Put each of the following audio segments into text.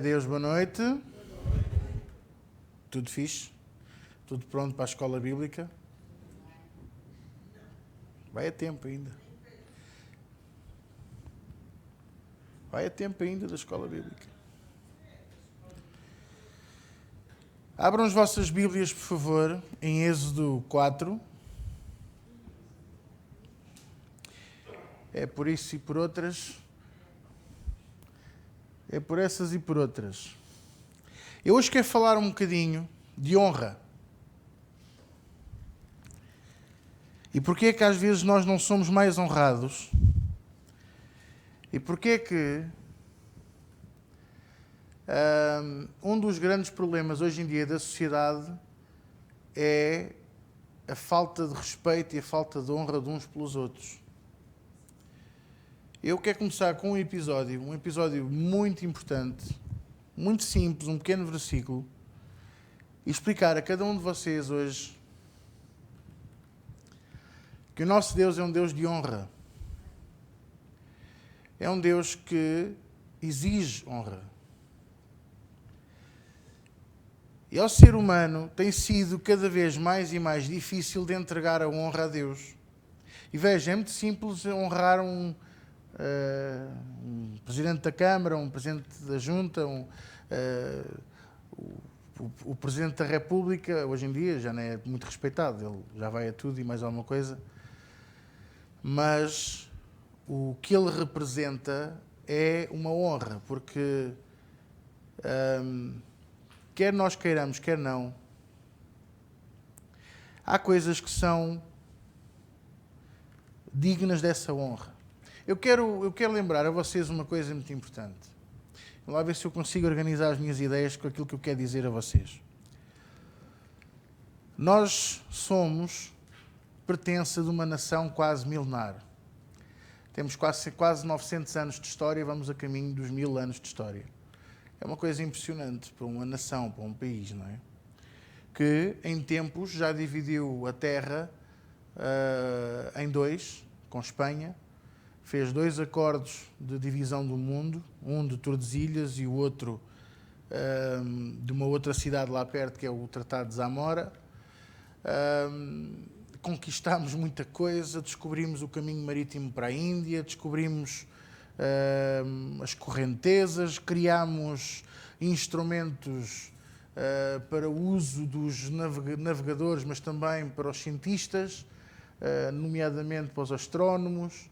Deus, boa noite. Tudo fixe? Tudo pronto para a escola bíblica? Vai a tempo ainda. Vai a tempo ainda da escola bíblica. Abram as vossas Bíblias, por favor, em Êxodo 4. É por isso e por outras. É por essas e por outras. Eu hoje quero falar um bocadinho de honra. E porquê é que às vezes nós não somos mais honrados? E porquê é que um dos grandes problemas hoje em dia da sociedade é a falta de respeito e a falta de honra de uns pelos outros. Eu quero começar com um episódio muito importante, muito simples, um pequeno versículo, e explicar a cada um de vocês hoje que o nosso Deus é um Deus de honra. É um Deus que exige honra. E ao ser humano tem sido cada vez mais e mais difícil de entregar a honra a Deus. E veja, é muito simples honrar um presidente da Câmara, um presidente da Junta, o presidente da República. Hoje em dia já não é muito respeitado, ele já vai a tudo e mais alguma coisa. Mas o que ele representa é uma honra, porque quer nós queiramos, quer não, há coisas que são dignas dessa honra. Eu quero lembrar a vocês uma coisa muito importante. Vamos lá ver se eu consigo organizar as minhas ideias com aquilo que eu quero dizer a vocês. Nós somos pertença de uma nação quase milenar. Temos quase 900 anos de história, vamos a caminho dos 1000 anos de história. É uma coisa impressionante para uma nação, para um país, não é? Que em tempos já dividiu a terra em dois, com Espanha, fez 2 acordos de divisão do mundo, um de Tordesilhas e o outro de uma outra cidade lá perto, que é o Tratado de Zamora. Conquistámos muita coisa, descobrimos o caminho marítimo para a Índia, descobrimos as correntezas, criámos instrumentos para o uso dos navegadores, mas também para os cientistas, nomeadamente para os astrónomos.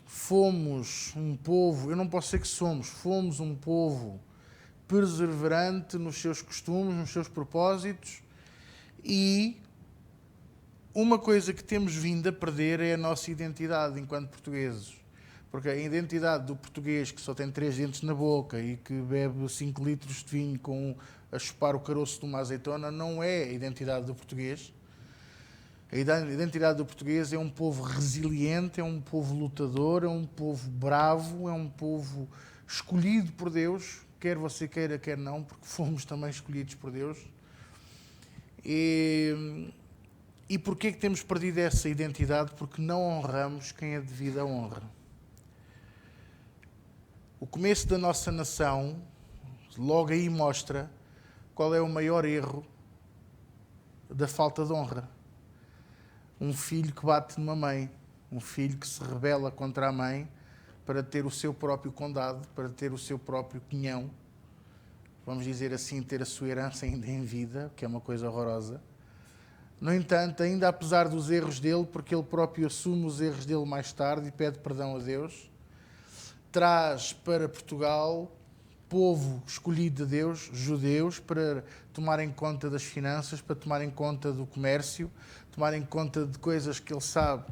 Fomos um povo, eu não posso dizer que fomos um povo perseverante nos seus costumes, nos seus propósitos, e uma coisa que temos vindo a perder é a nossa identidade enquanto portugueses. Porque a identidade do português que só tem 3 dentes na boca e que bebe 5 litros de vinho a chupar o caroço de uma azeitona não é a identidade do português. A identidade do português é um povo resiliente, é um povo lutador, é um povo bravo, é um povo escolhido por Deus, quer você queira, quer não, porque fomos também escolhidos por Deus. E porquê que temos perdido essa identidade? Porque não honramos quem é devido à honra. O começo da nossa nação, logo aí mostra qual é o maior erro da falta de honra. Um filho que bate numa mãe, um filho que se rebela contra a mãe para ter o seu próprio condado, para ter o seu próprio quinhão, vamos dizer assim, ter a sua herança ainda em vida, que é uma coisa horrorosa. No entanto, ainda apesar dos erros dele, porque ele próprio assume os erros dele mais tarde e pede perdão a Deus, traz para Portugal povo escolhido de Deus, judeus, para tomarem conta das finanças, para tomarem conta do comércio, tomarem conta de coisas que ele sabe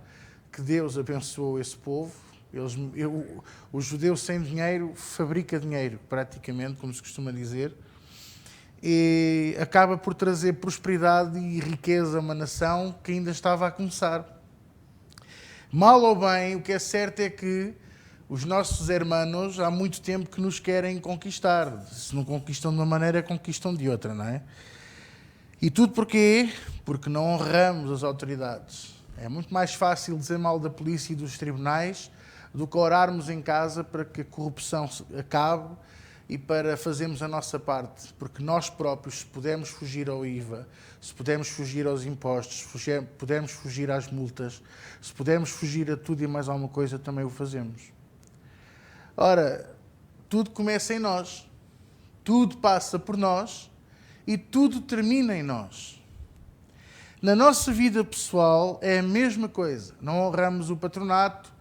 que Deus abençoou esse povo. O judeu sem dinheiro fabrica dinheiro, praticamente, como se costuma dizer, e acaba por trazer prosperidade e riqueza a uma nação que ainda estava a começar. Mal ou bem, o que é certo é que os nossos hermanos há muito tempo que nos querem conquistar. Se não conquistam de uma maneira, conquistam de outra, não é? E tudo porquê? Porque não honramos as autoridades. É muito mais fácil dizer mal da polícia e dos tribunais do que orarmos em casa para que a corrupção acabe e para fazermos a nossa parte, porque nós próprios, se pudermos fugir ao IVA, se pudermos fugir aos impostos, se pudermos fugir às multas, se pudermos fugir a tudo e mais alguma coisa, também o fazemos. Ora, tudo começa em nós, tudo passa por nós e tudo termina em nós. Na nossa vida pessoal é a mesma coisa. Não honramos o patronato,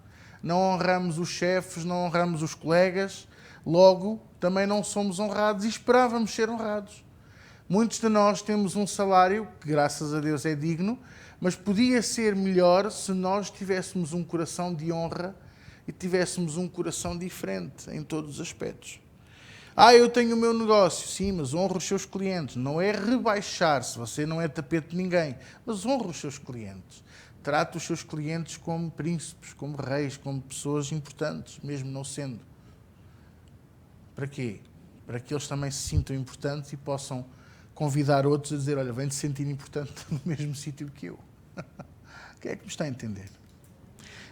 não honramos os chefes, não honramos os colegas, logo também não somos honrados e esperávamos ser honrados. Muitos de nós temos um salário que, graças a Deus, é digno, mas podia ser melhor se nós tivéssemos um coração de honra e tivéssemos um coração diferente em todos os aspectos. Eu tenho o meu negócio, sim, mas honra os seus clientes. Não é rebaixar-se, você não é tapete de ninguém, mas honra os seus clientes. Trata os seus clientes como príncipes, como reis, como pessoas importantes, mesmo não sendo. Para quê? Para que eles também se sintam importantes e possam convidar outros a dizer, olha, vem-te sentir importante no mesmo sítio que eu. Quem é que me está a entender?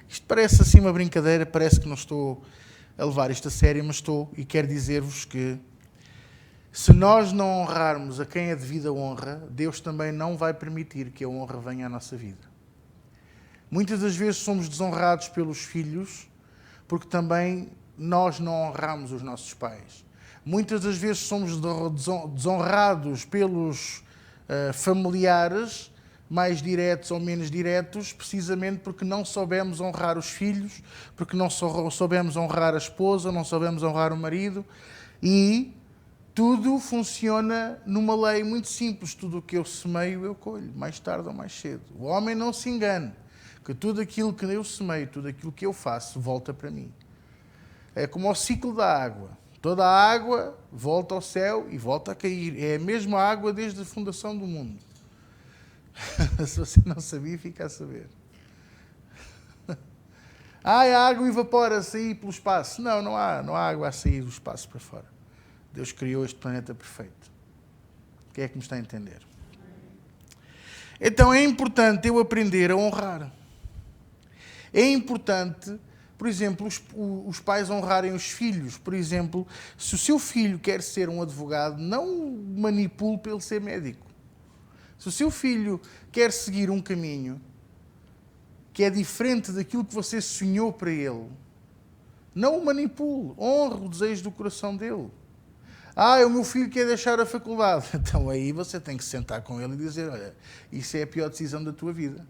Isto parece assim uma brincadeira, parece que não estou a levar isto a sério, mas estou, e quero dizer-vos que se nós não honrarmos a quem é devida honra, Deus também não vai permitir que a honra venha à nossa vida. Muitas das vezes somos desonrados pelos filhos, porque também nós não honramos os nossos pais. Muitas das vezes somos desonrados pelos familiares, mais diretos ou menos diretos, precisamente porque não soubemos honrar os filhos, porque não soubemos honrar a esposa, não soubemos honrar o marido, e tudo funciona numa lei muito simples: tudo o que eu semeio eu colho, mais tarde ou mais cedo. O homem não se engane, que tudo aquilo que eu semeio, tudo aquilo que eu faço, volta para mim. É como o ciclo da água. Toda a água volta ao céu e volta a cair. É a mesma água desde a fundação do mundo. Se você não sabia, fica a saber. A água evapora-se aí pelo espaço. Não há água a sair do espaço para fora. Deus criou este planeta perfeito. Quem é que me está a entender? Então é importante eu aprender a honrar. É importante, por exemplo, os pais honrarem os filhos. Por exemplo, se o seu filho quer ser um advogado, não o manipule para ele ser médico. Se o seu filho quer seguir um caminho que é diferente daquilo que você sonhou para ele, não o manipule, honre o desejo do coração dele. O meu filho quer deixar a faculdade. Então aí você tem que sentar com ele e dizer, olha, isso é a pior decisão da tua vida.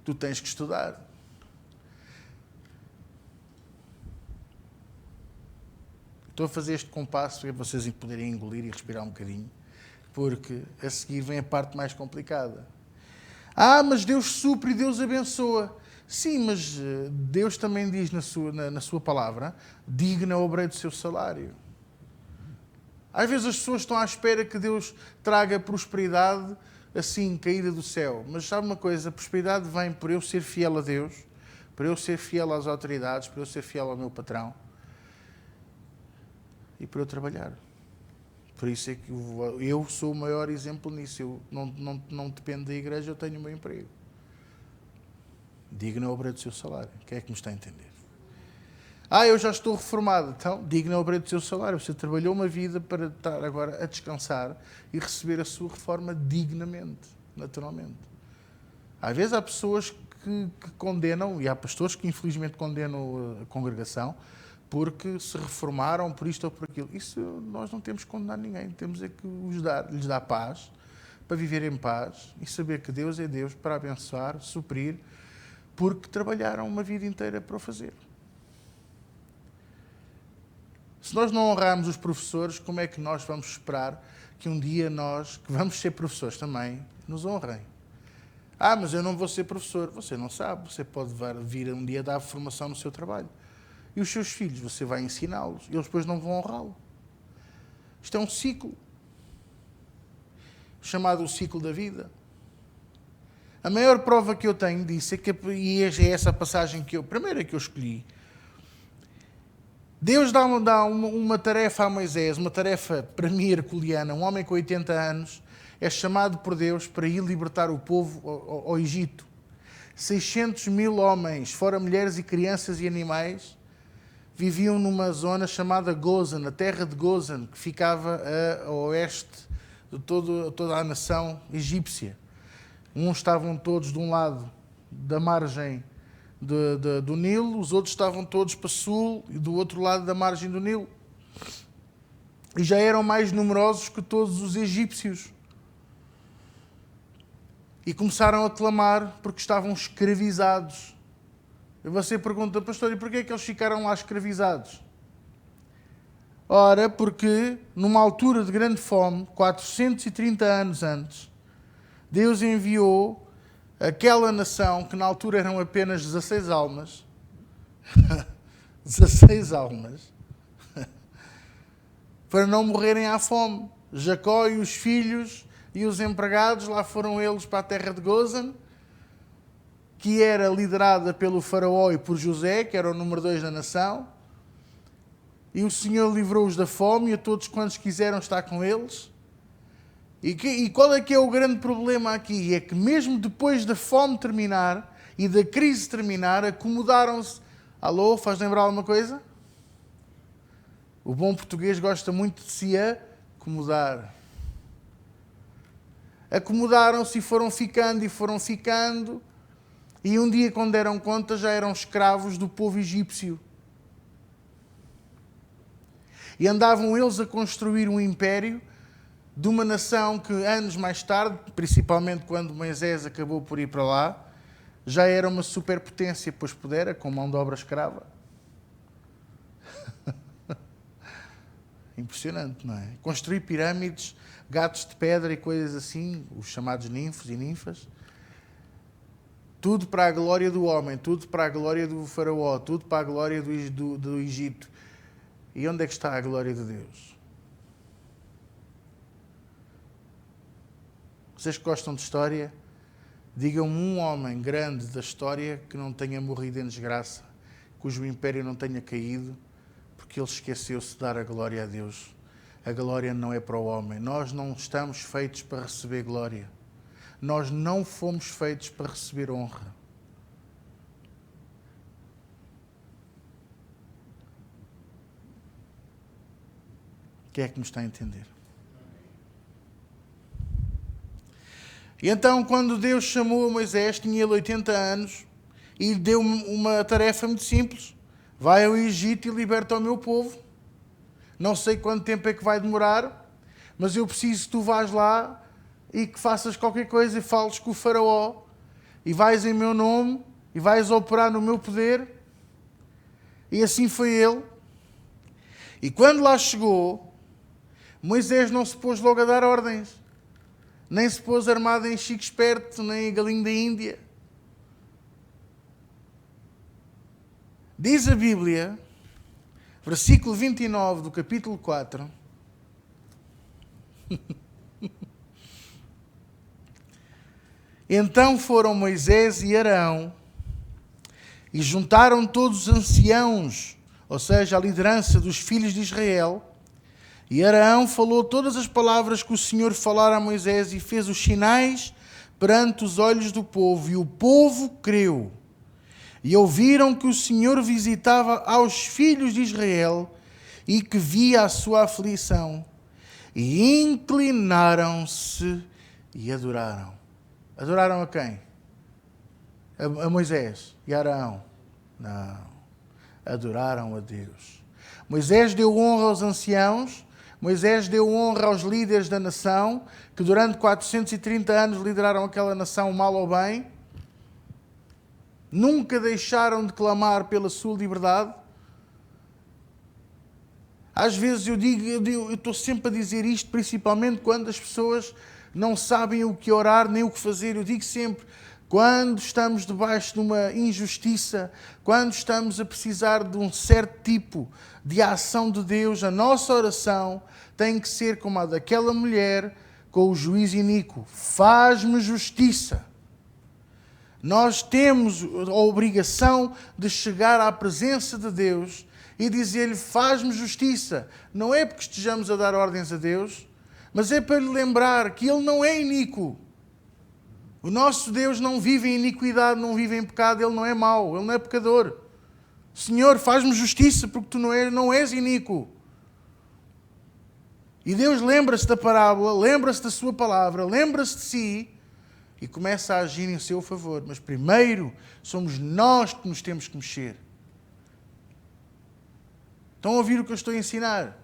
Tu tens que estudar. Estou a fazer este compasso para vocês poderem engolir e respirar um bocadinho, porque a seguir vem a parte mais complicada. Mas Deus supre e Deus abençoa. Sim, mas Deus também diz na sua palavra, digna obreiro do seu salário. Às vezes as pessoas estão à espera que Deus traga prosperidade assim, caída do céu. Mas sabe uma coisa, a prosperidade vem por eu ser fiel a Deus, por eu ser fiel às autoridades, por eu ser fiel ao meu patrão e por eu trabalhar. Por isso é que eu sou o maior exemplo nisso. Eu não dependo da igreja, eu tenho o meu emprego. Digno é a obra do seu salário. Quem é que me está a entender? Eu já estou reformado. Então, digno é a obra do seu salário. Você trabalhou uma vida para estar agora a descansar e receber a sua reforma dignamente, naturalmente. Às vezes há pessoas que condenam, e há pastores que infelizmente condenam a congregação, porque se reformaram por isto ou por aquilo. Isso nós não temos que condenar ninguém. Temos é que lhes dar paz, para viver em paz e saber que Deus é Deus para abençoar, suprir, porque trabalharam uma vida inteira para o fazer. Se nós não honrarmos os professores, como é que nós vamos esperar que um dia nós, que vamos ser professores também, nos honrem? Mas eu não vou ser professor. Você não sabe. Você pode vir um dia dar formação no seu trabalho. E os seus filhos, você vai ensiná-los. E eles depois não vão honrá-lo. Isto é um ciclo. Chamado o ciclo da vida. A maior prova que eu tenho disso, e é essa passagem primeira que eu escolhi. Deus dá uma tarefa a Moisés, uma tarefa para mim herculeana. Um homem com 80 anos é chamado por Deus para ir libertar o povo ao Egito. 600.000 homens, fora mulheres e crianças e animais, viviam numa zona chamada Gozan, a terra de Gozan, que ficava a oeste de toda a nação egípcia. Uns estavam todos de um lado da margem do Nilo, os outros estavam todos para sul e do outro lado da margem do Nilo. E já eram mais numerosos que todos os egípcios. E começaram a clamar porque estavam escravizados. E você pergunta, pastor, e porquê é que eles ficaram lá escravizados? Ora, porque numa altura de grande fome, 430 anos antes, Deus enviou aquela nação, que na altura eram apenas 16 almas, 16 almas, para não morrerem à fome. Jacó e os filhos e os empregados, lá foram eles para a terra de Gozan, que era liderada pelo faraó e por José, que era o número 2 da nação. E o Senhor livrou-os da fome e a todos quantos quiseram estar com eles. E qual é que é o grande problema aqui? É que mesmo depois da fome terminar e da crise terminar, acomodaram-se. Alô, faz lembrar alguma coisa? O bom português gosta muito de se acomodar. Acomodaram-se e foram ficando e foram ficando. E um dia, quando deram conta, já eram escravos do povo egípcio. E andavam eles a construir um império de uma nação que anos mais tarde, principalmente quando Moisés acabou por ir para lá, já era uma superpotência, pois pudera, com mão de obra escrava. Impressionante, não é? Construir pirâmides, gatos de pedra e coisas assim, os chamados ninfos e ninfas. Tudo para a glória do homem, tudo para a glória do faraó, tudo para a glória do Egito. E onde é que está a glória de Deus? Vocês que gostam de história, digam-me um homem grande da história que não tenha morrido em desgraça, cujo império não tenha caído, porque ele esqueceu-se de dar a glória a Deus. A glória não é para o homem. Nós não estamos feitos para receber glória. Nós não fomos feitos para receber honra. Quem é que me está a entender? E então, quando Deus chamou a Moisés, tinha ele 80 anos, e lhe deu uma tarefa muito simples. Vai ao Egito e liberta o meu povo. Não sei quanto tempo é que vai demorar, mas eu preciso que tu vás lá e que faças qualquer coisa e fales com o faraó, e vais em meu nome, e vais operar no meu poder. E assim foi ele. E quando lá chegou, Moisés não se pôs logo a dar ordens. Nem se pôs armado em chico esperto, nem galinho da Índia. Diz a Bíblia, versículo 29 do capítulo 4. Então foram Moisés e Arão e juntaram todos os anciãos, ou seja, a liderança dos filhos de Israel. E Arão falou todas as palavras que o Senhor falara a Moisés e fez os sinais perante os olhos do povo. E o povo creu. E ouviram que o Senhor visitava aos filhos de Israel e que via a sua aflição. E inclinaram-se e adoraram. Adoraram a quem? A Moisés e a Arão? Não. Adoraram a Deus. Moisés deu honra aos anciãos. Moisés deu honra aos líderes da nação, que durante 430 anos lideraram aquela nação mal ou bem. Nunca deixaram de clamar pela sua liberdade. Às vezes eu estou sempre a dizer isto, principalmente quando as pessoas não sabem o que orar nem o que fazer. Eu digo sempre, quando estamos debaixo de uma injustiça, quando estamos a precisar de um certo tipo de ação de Deus, a nossa oração tem que ser como a daquela mulher com o juiz iníquo. Faz-me justiça. Nós temos a obrigação de chegar à presença de Deus e dizer-lhe, faz-me justiça. Não é porque estejamos a dar ordens a Deus, mas é para lhe lembrar que Ele não é iníquo. O nosso Deus não vive em iniquidade, não vive em pecado, Ele não é mau, Ele não é pecador. Senhor, faz-me justiça porque tu não és iníquo. E Deus lembra-se da parábola, lembra-se da sua palavra, lembra-se de si e começa a agir em seu favor. Mas primeiro somos nós que nos temos que mexer. Estão a ouvir o que eu estou a ensinar?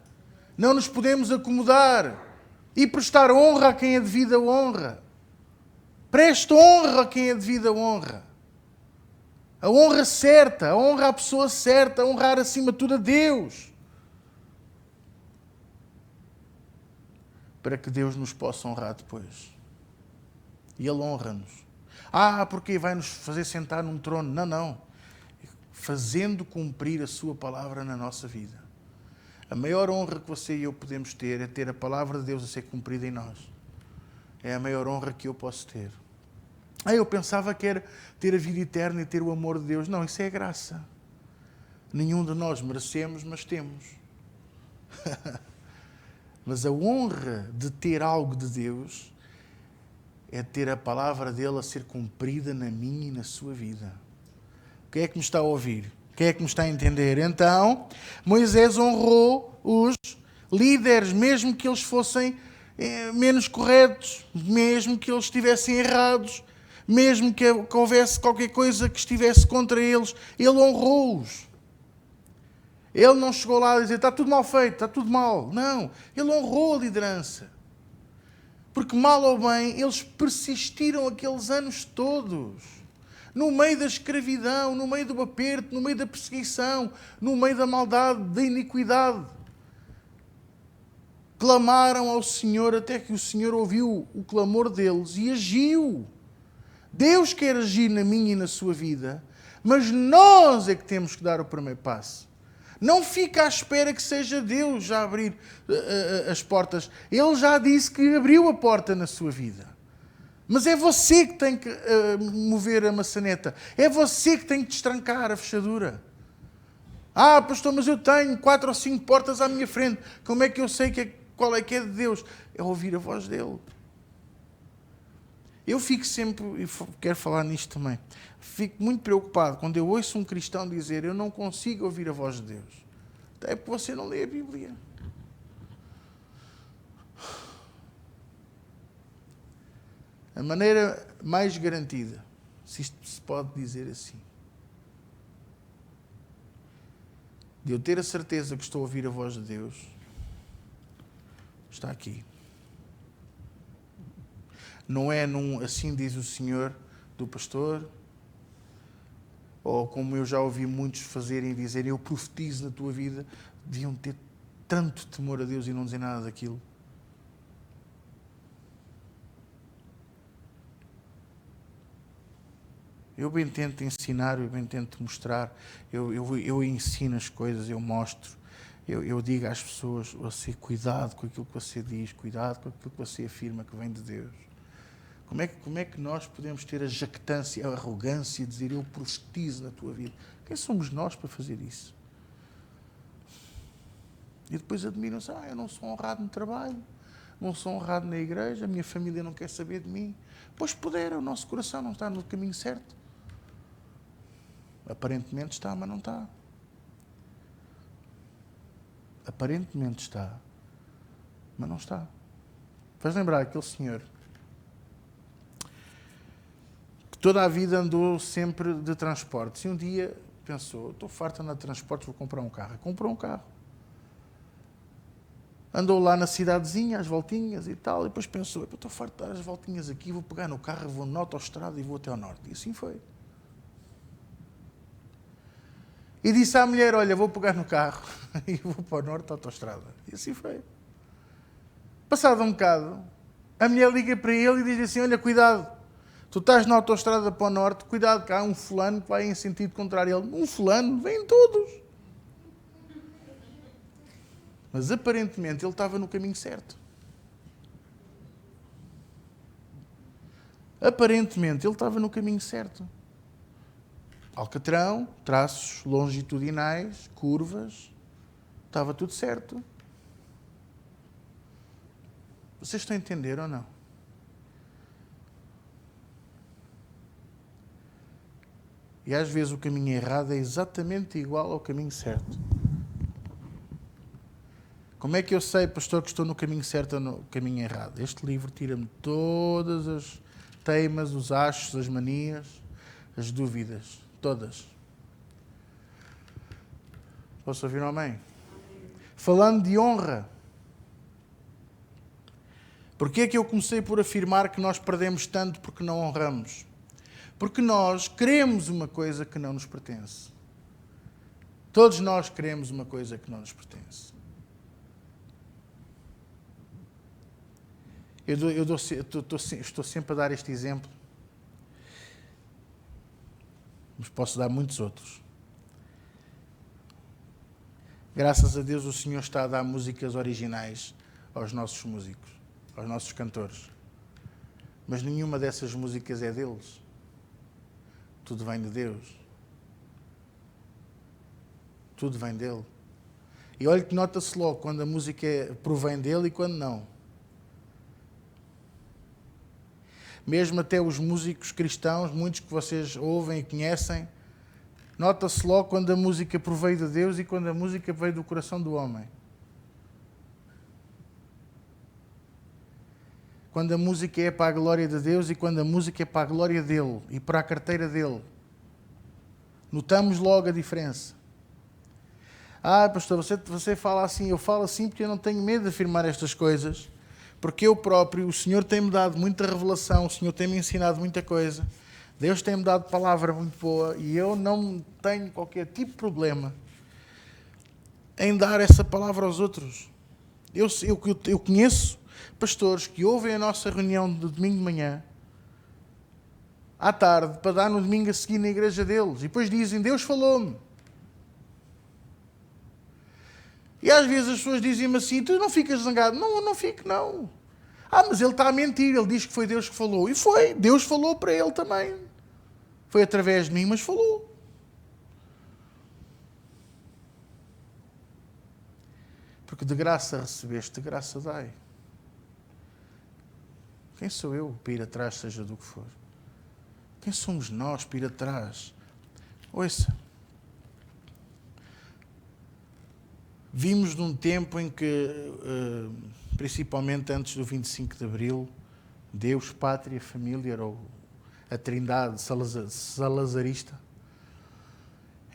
Não nos podemos acomodar e prestar honra a quem é devida honra. Preste honra a quem é devida honra. A honra certa, a honra à pessoa certa, a honrar acima de tudo a Deus. Para que Deus nos possa honrar depois. E Ele honra-nos. Porque vai nos fazer sentar num trono. Não, não. Fazendo cumprir a sua palavra na nossa vida. A maior honra que você e eu podemos ter é ter a palavra de Deus a ser cumprida em nós. É a maior honra que eu posso ter. Eu pensava que era ter a vida eterna e ter o amor de Deus. Não, isso é graça. Nenhum de nós merecemos, mas temos. Mas a honra de ter algo de Deus é ter a palavra dele a ser cumprida na minha e na sua vida. Quem é que me está a ouvir? Quem é que me está a entender? Então, Moisés honrou os líderes, mesmo que eles fossem menos corretos, mesmo que eles estivessem errados, mesmo que houvesse qualquer coisa que estivesse contra eles, ele honrou-os. Ele não chegou lá a dizer, está tudo mal feito, está tudo mal. Não, ele honrou a liderança. Porque mal ou bem, eles persistiram aqueles anos todos. No meio da escravidão, no meio do aperto, no meio da perseguição, no meio da maldade, da iniquidade. Clamaram ao Senhor até que o Senhor ouviu o clamor deles e agiu. Deus quer agir na minha e na sua vida, mas nós é que temos que dar o primeiro passo. Não fica à espera que seja Deus já abrir as portas. Ele já disse que abriu a porta na sua vida. Mas é você que tem que mover a maçaneta. É você que tem que destrancar a fechadura. Pastor, mas eu tenho 4 ou 5 portas à minha frente. Como é que eu sei qual é que é de Deus? É ouvir a voz dele. Eu fico sempre, e quero falar nisto também, fico muito preocupado quando eu ouço um cristão dizer eu não consigo ouvir a voz de Deus. Até porque você não lê a Bíblia. A maneira mais garantida, se isto se pode dizer assim, de eu ter a certeza que estou a ouvir a voz de Deus, está aqui. Não é assim diz o Senhor do pastor, ou como eu já ouvi muitos fazerem e dizerem, eu profetizo na tua vida, deviam ter tanto temor a Deus e não dizer nada daquilo. Eu bem tento ensinar, eu bem tento mostrar, eu ensino as coisas, eu mostro, eu digo às pessoas, você, cuidado com aquilo que você diz, cuidado com aquilo que você afirma que vem de Deus. Como é que nós podemos ter a jactância, a arrogância de dizer eu profetizo na tua vida? Quem somos nós para fazer isso? E depois admiram-se, eu não sou honrado no trabalho, não sou honrado na igreja, a minha família não quer saber de mim. Pois puder, o nosso coração não está no caminho certo. Aparentemente está, mas não está. Aparentemente está, mas não está. Faz lembrar aquele senhor que toda a vida andou sempre de transportes. E um dia pensou, estou farto de andar de transportes, vou comprar um carro. Comprou um carro. Andou lá na cidadezinha, às voltinhas e tal, e depois pensou, estou farto de dar as voltinhas aqui, vou pegar no carro, vou na autoestrada e vou até ao norte. E assim foi. E disse à mulher, olha, vou pegar no carro e vou para o norte da autoestrada. E assim foi. Passado um bocado, a mulher liga para ele e diz assim, olha, cuidado, tu estás na autoestrada para o norte, cuidado, que há um fulano que vai em sentido contrário. Ele, um fulano? Vêm todos. Mas aparentemente ele estava no caminho certo. Aparentemente ele estava no caminho certo. Alcatrão, traços longitudinais, curvas, estava tudo certo. Vocês estão a entender ou não? E às vezes o caminho errado é exatamente igual ao caminho certo. Como é que eu sei, pastor, que estou no caminho certo ou no caminho errado? Este livro tira-me todas as teimas, os achos, as manias, as dúvidas. Todas. Posso ouvir um amém? Falando de honra. Porquê é que eu comecei por afirmar que nós perdemos tanto porque não honramos? Porque nós queremos uma coisa que não nos pertence. Todos nós queremos uma coisa que não nos pertence. Estou sempre a dar este exemplo, mas posso dar muitos outros. Graças a Deus o Senhor está a dar músicas originais aos nossos músicos, aos nossos cantores. Mas nenhuma dessas músicas é deles. Tudo vem de Deus. Tudo vem dele. E olha que nota-se logo quando a música provém dele e quando não. Mesmo até os músicos cristãos, muitos que vocês ouvem e conhecem, nota-se logo quando a música proveio de Deus e quando a música veio do coração do homem. Quando a música é para a glória de Deus e quando a música é para a glória dele e para a carteira dele. Notamos logo a diferença. Pastor, você fala assim, eu falo assim porque eu não tenho medo de afirmar estas coisas. Porque eu próprio, o Senhor tem-me dado muita revelação, o Senhor tem-me ensinado muita coisa, Deus tem-me dado palavra muito boa e eu não tenho qualquer tipo de problema em dar essa palavra aos outros. Eu conheço pastores que ouvem a nossa reunião de domingo de manhã, à tarde, para dar no domingo a seguir na igreja deles, e depois dizem, Deus falou-me. E às vezes as pessoas dizem-me assim, tu não ficas zangado? Não, eu não fico, não. Mas ele está a mentir, ele diz que foi Deus que falou. E foi, Deus falou para ele também. Foi através de mim, mas falou. Porque de graça recebeste, de graça dai. Quem sou eu para ir atrás, seja do que for? Quem somos nós para ir atrás? Ouça. Vimos num tempo em que, principalmente antes do 25 de Abril, Deus, Pátria, Família, ou a Trindade salazarista,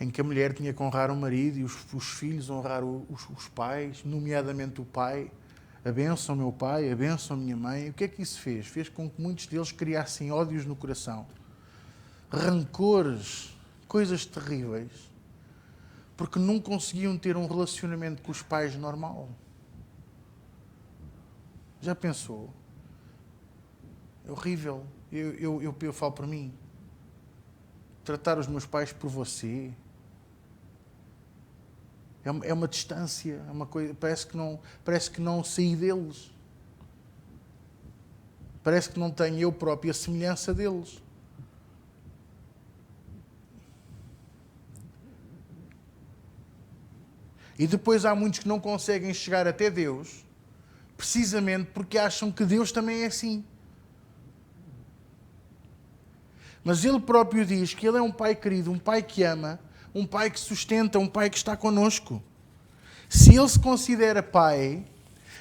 em que a mulher tinha que honrar o marido e os filhos honrar os pais, nomeadamente o pai. Abençoa meu pai, abençoa minha mãe. O que é que isso fez? Fez com que muitos deles criassem ódios no coração, rancores, coisas terríveis, porque não conseguiam ter um relacionamento com os pais normal. Já pensou? É horrível. Eu falo por mim. Tratar os meus pais por você é uma distância, é uma coisa, parece que não saí deles. Parece que não tenho eu próprio a semelhança deles. E depois há muitos que não conseguem chegar até Deus, precisamente porque acham que Deus também é assim. Mas Ele próprio diz que Ele é um Pai querido, um Pai que ama, um Pai que sustenta, um Pai que está connosco. Se Ele se considera Pai,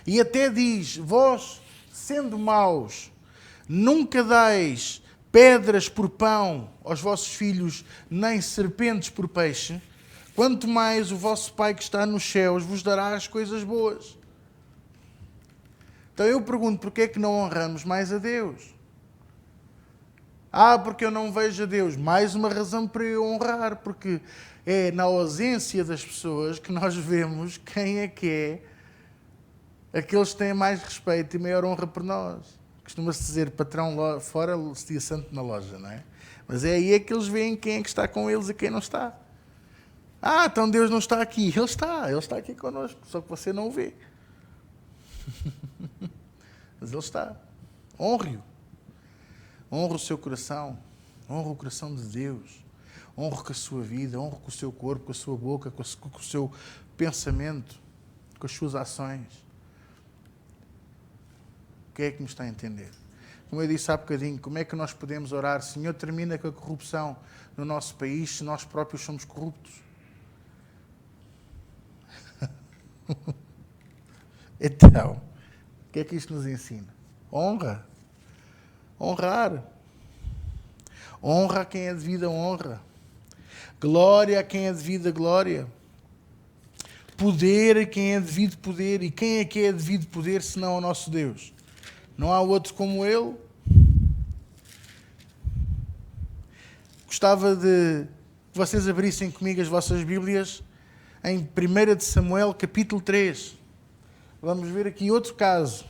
e até diz, vós, sendo maus, nunca dais pedras por pão aos vossos filhos, nem serpentes por peixe, quanto mais o vosso Pai que está nos céus vos dará as coisas boas. Então eu pergunto, porquê é que não honramos mais a Deus? Porque eu não vejo a Deus. Mais uma razão para eu honrar, porque é na ausência das pessoas que nós vemos quem é que é aqueles que têm mais respeito e maior honra por nós. Costuma-se dizer, patrão fora, dia santo na loja, não é? Mas é aí que eles veem quem é que está com eles e quem não está. Então Deus não está aqui. Ele está aqui connosco, só que você não o vê. Mas Ele está. Honre-o. Honre o seu coração. Honre o coração de Deus. Honre com a sua vida, honre com o seu corpo, com a sua boca, com o seu pensamento, com as suas ações. O que é que me está a entender? como eu disse há bocadinho, como é que nós podemos orar? Senhor, termina com a corrupção no nosso país se nós próprios somos corruptos. Então, o que é que isto nos ensina? Honra. Honrar. Honra a quem é devida honra. Glória a quem é devida glória. Poder a quem é devido poder. E quem é que é devido poder senão ao nosso Deus? Não há outro como Ele. Gostava de que vocês abrissem comigo as vossas Bíblias em 1 de Samuel, capítulo 3. Vamos ver aqui outro caso.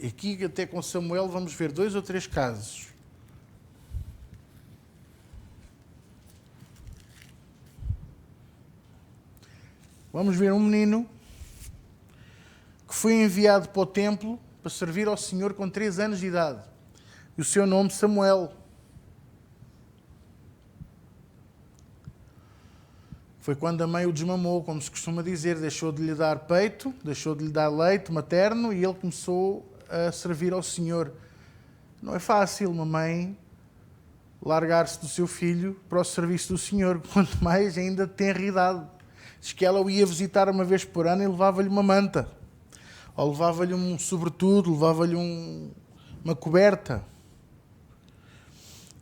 Aqui até com Samuel vamos ver 2 ou 3 casos. Vamos ver um menino que foi enviado para o templo para servir ao Senhor com 3 anos de idade. E o seu nome Samuel. Foi quando a mãe o desmamou, como se costuma dizer, deixou de lhe dar peito, deixou de lhe dar leite materno e ele começou a servir ao Senhor. Não é fácil uma mãe largar-se do seu filho para o serviço do Senhor, quanto mais ainda tenra idade. Diz que ela o ia visitar uma vez por ano e levava-lhe uma manta, ou levava-lhe um sobretudo, levava-lhe uma coberta.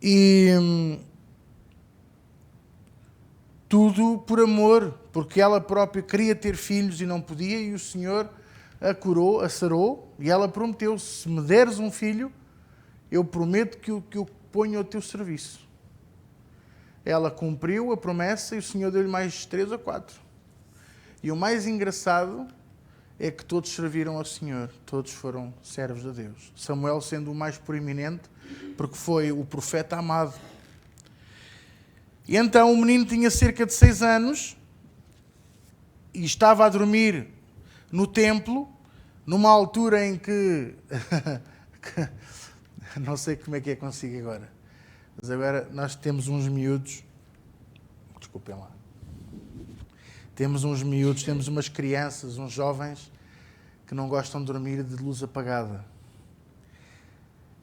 E tudo por amor, porque ela própria queria ter filhos e não podia, e o Senhor a curou, a sarou, e ela prometeu: se me deres um filho, eu prometo que o ponho ao teu serviço. Ela cumpriu a promessa e o Senhor deu-lhe mais 3 ou 4. E o mais engraçado é que todos serviram ao Senhor, todos foram servos de Deus. Samuel sendo o mais proeminente, porque foi o profeta amado. E então o menino tinha cerca de 6 anos e estava a dormir no templo, numa altura em que... não sei como é que é consigo agora, mas agora nós temos uns miúdos... Desculpem lá. Temos uns miúdos, temos umas crianças, uns jovens que não gostam de dormir de luz apagada.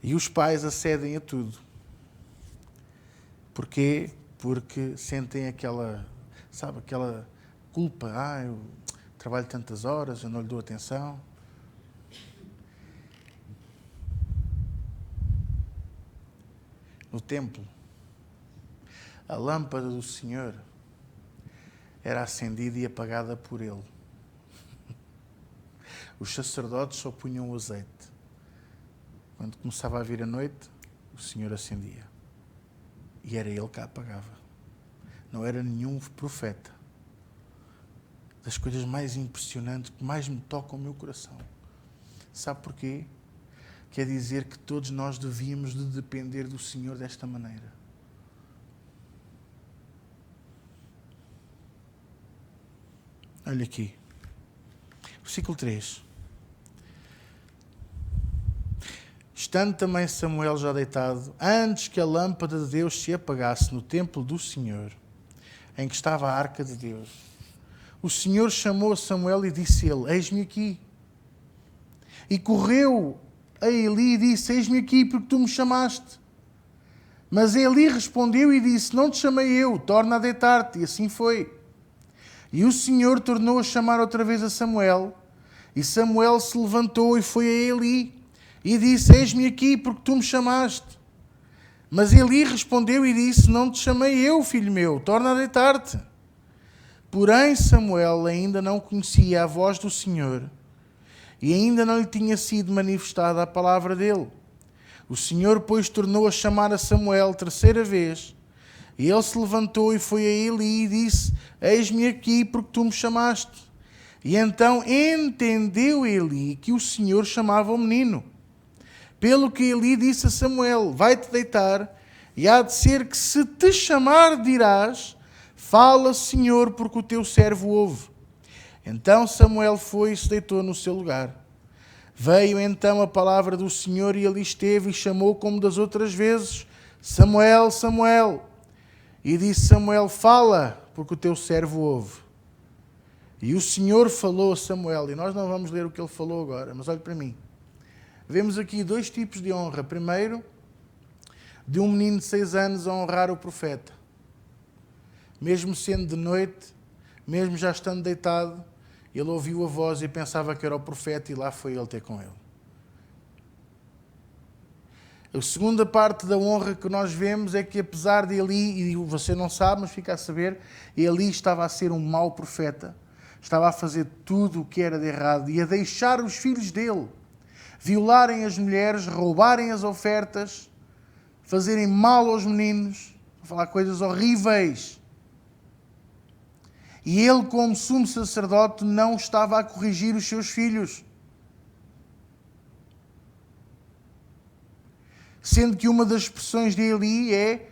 E os pais acedem a tudo. Porquê? Porque sentem aquela, sabe, aquela culpa. Eu trabalho tantas horas, eu não lhe dou atenção. No templo, a lâmpada do Senhor era acendida e apagada por ele. Os sacerdotes só punham o azeite. Quando começava a vir a noite, o Senhor acendia. E era ele que a apagava. Não era nenhum profeta. Das coisas mais impressionantes, que mais me tocam o meu coração. Sabe porquê? Quer dizer que todos nós devíamos de depender do Senhor desta maneira. Olha aqui. Versículo 3. Estando também Samuel já deitado, antes que a lâmpada de Deus se apagasse no templo do Senhor, em que estava a arca de Deus, o Senhor chamou a Samuel e disse ele: eis-me aqui. E correu a Eli e disse: eis-me aqui, porque tu me chamaste. Mas Eli respondeu e disse: não te chamei eu, torna a deitar-te. E assim foi. E o Senhor tornou a chamar outra vez a Samuel. E Samuel se levantou e foi a Eli. E disse: eis-me aqui, porque tu me chamaste. Mas Eli respondeu e disse: não te chamei eu, filho meu, torna a deitar-te. Porém Samuel ainda não conhecia a voz do Senhor, e ainda não lhe tinha sido manifestada a palavra dele. O Senhor, pois, tornou a chamar a Samuel 3ª vez. E ele se levantou e foi a Eli e disse: eis-me aqui, porque tu me chamaste. E então entendeu Eli que o Senhor chamava o menino. Pelo que Eli disse a Samuel: vai-te deitar, e há de ser que se te chamar dirás: fala, Senhor, porque o teu servo ouve. Então Samuel foi e se deitou no seu lugar. Veio então a palavra do Senhor e ali esteve e chamou como das outras vezes: Samuel, Samuel. E disse Samuel: fala, porque o teu servo ouve. E o Senhor falou a Samuel, e nós não vamos ler o que ele falou agora, mas olhe para mim. Vemos aqui dois tipos de honra. Primeiro, de um menino de 6 anos a honrar o profeta. Mesmo sendo de noite, mesmo já estando deitado, ele ouviu a voz e pensava que era o profeta e lá foi ele ter com ele. A segunda parte da honra que nós vemos é que apesar de Eli, e você não sabe, mas fica a saber, Eli estava a ser um mau profeta, estava a fazer tudo o que era de errado e a deixar os filhos dele violarem as mulheres, roubarem as ofertas, fazerem mal aos meninos, falar coisas horríveis. E ele, como sumo sacerdote, não estava a corrigir os seus filhos. Sendo que uma das expressões de Eli é: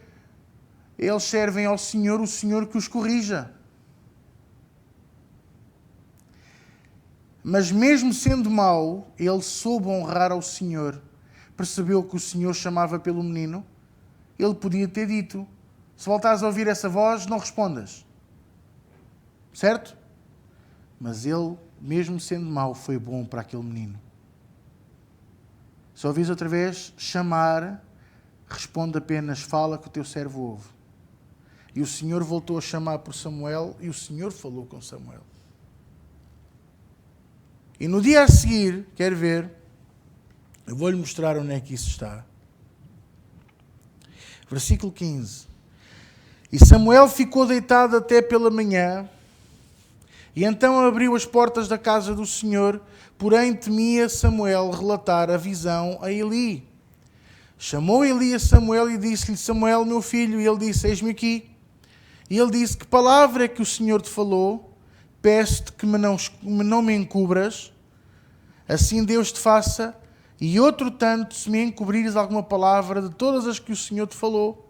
eles servem ao Senhor, o Senhor que os corrija. Mas mesmo sendo mau, ele soube honrar ao Senhor. Percebeu que o Senhor chamava pelo menino. Ele podia ter dito: se voltares a ouvir essa voz, não respondas. Certo? Mas ele, mesmo sendo mau, foi bom para aquele menino. Se ouvires outra vez chamar, responde apenas: fala, que o teu servo ouve. E o Senhor voltou a chamar por Samuel e o Senhor falou com Samuel. E no dia a seguir, quer ver, eu vou-lhe mostrar onde é que isso está. Versículo 15. E Samuel ficou deitado até pela manhã, e então abriu as portas da casa do Senhor, porém temia Samuel relatar a visão a Eli. Chamou Eli a Samuel e disse-lhe: Samuel, meu filho. E ele disse: eis-me aqui. E ele disse: que palavra é que o Senhor te falou? Peço-te que não me encubras, assim Deus te faça, e outro tanto se me encobrires alguma palavra de todas as que o Senhor te falou.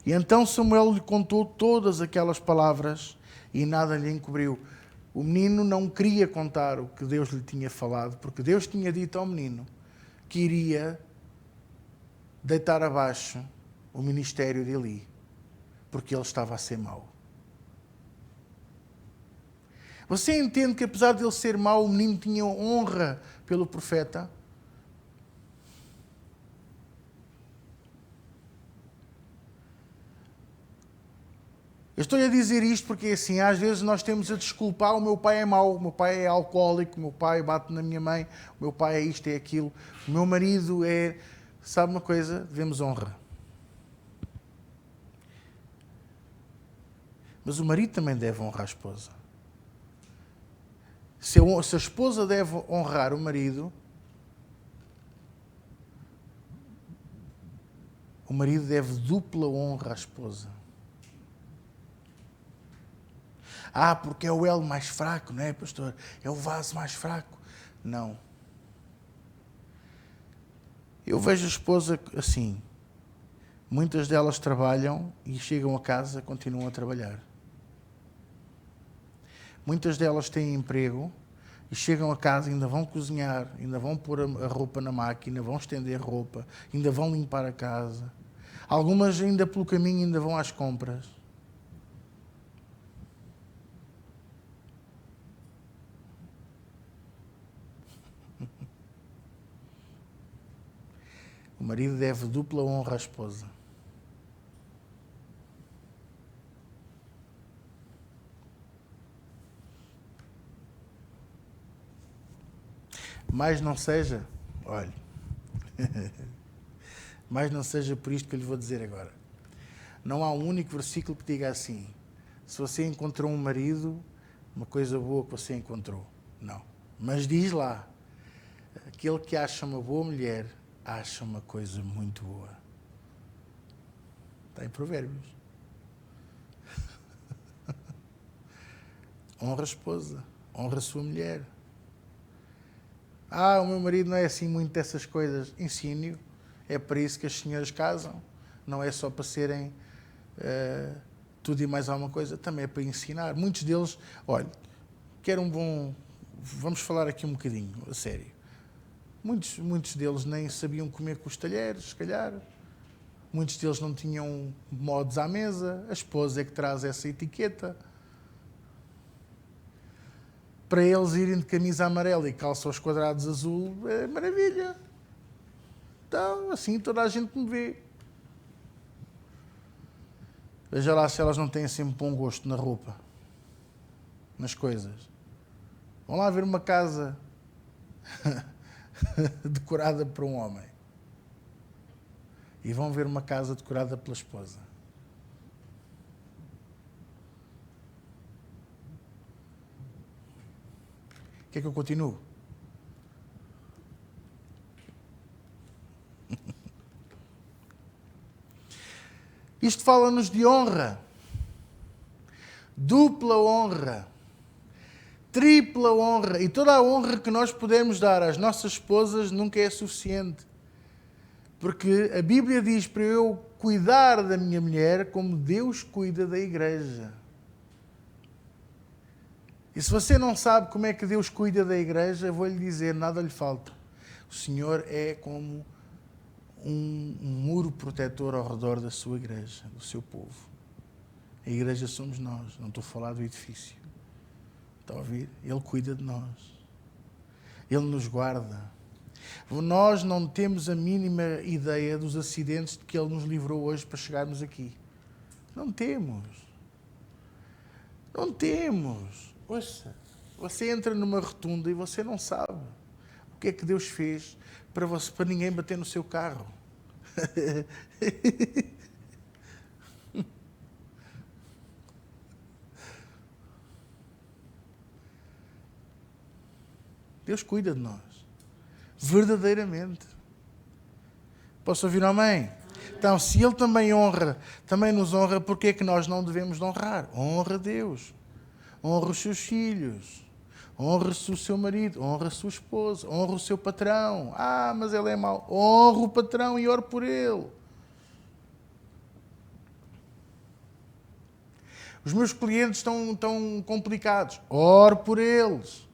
E então Samuel lhe contou todas aquelas palavras e nada lhe encobriu. O menino não queria contar o que Deus lhe tinha falado, porque Deus tinha dito ao menino que iria deitar abaixo o ministério de Eli, porque ele estava a ser mau. Você entende que apesar de ele ser mau, o menino tinha honra pelo profeta? Eu estou a dizer isto porque, assim, às vezes nós temos a desculpar: o meu pai é mau, o meu pai é alcoólico, o meu pai bate na minha mãe, o meu pai é isto, é aquilo, o meu marido é... Sabe uma coisa? Devemos honra. Mas o marido também deve honrar a esposa. Se a esposa deve honrar o marido deve dupla honra à esposa. Porque é o elo mais fraco, não é, pastor? É o vaso mais fraco. Não. Eu vejo a esposa assim. Muitas delas trabalham e chegam a casa e continuam a trabalhar. Muitas delas têm emprego e chegam a casa e ainda vão cozinhar, ainda vão pôr a roupa na máquina, vão estender roupa, ainda vão limpar a casa. Algumas ainda pelo caminho ainda vão às compras. O marido deve dupla honra à esposa. Mas não seja, olha, mas não seja por isto que eu lhe vou dizer agora. Não há um único versículo que diga assim: se você encontrou um marido, uma coisa boa que você encontrou. Não. Mas diz lá: aquele que acha uma boa mulher, acha uma coisa muito boa. Está em Provérbios. Honra a esposa, honra a sua mulher. O meu marido não é assim muito dessas coisas. Ensine-o. É para isso que as senhoras casam. Não é só para serem tudo e mais alguma coisa. Também é para ensinar. Muitos deles, olha, que era um bom... Vamos falar aqui um bocadinho, a sério. Muitos deles nem sabiam comer com os talheres, se calhar. Muitos deles não tinham modos à mesa. A esposa é que traz essa etiqueta. Para eles irem de camisa amarela e calça aos quadrados azul, é maravilha. Então, assim toda a gente me vê. Veja lá se elas não têm sempre bom gosto na roupa, nas coisas. Vão lá ver uma casa decorada por um homem. E vão ver uma casa decorada pela esposa. Quer que eu continue? Isto fala-nos de honra. Dupla honra. Tripla honra. E toda a honra que nós podemos dar às nossas esposas nunca é suficiente. Porque a Bíblia diz para eu cuidar da minha mulher como Deus cuida da igreja. E se você não sabe como é que Deus cuida da igreja, eu vou-lhe dizer, nada lhe falta. O Senhor é como um muro protetor ao redor da sua igreja, do seu povo. A igreja somos nós, não estou a falar do edifício. Está a ouvir? Ele cuida de nós. Ele nos guarda. Nós não temos a mínima ideia dos acidentes de que Ele nos livrou hoje para chegarmos aqui. Não temos. Não temos. Ouça, você entra numa rotunda e você não sabe o que é que Deus fez para ninguém bater no seu carro. Deus cuida de nós. Verdadeiramente. Posso ouvir amém? Então, se Ele também nos honra, porque é que nós não devemos de honrar? Honra Deus. Honra os seus filhos. Honra-se o seu marido. Honra a sua esposa. Honra o seu patrão. Ah, mas ele é mau. Honra o patrão e ore por ele. Os meus clientes estão complicados. Ore por eles.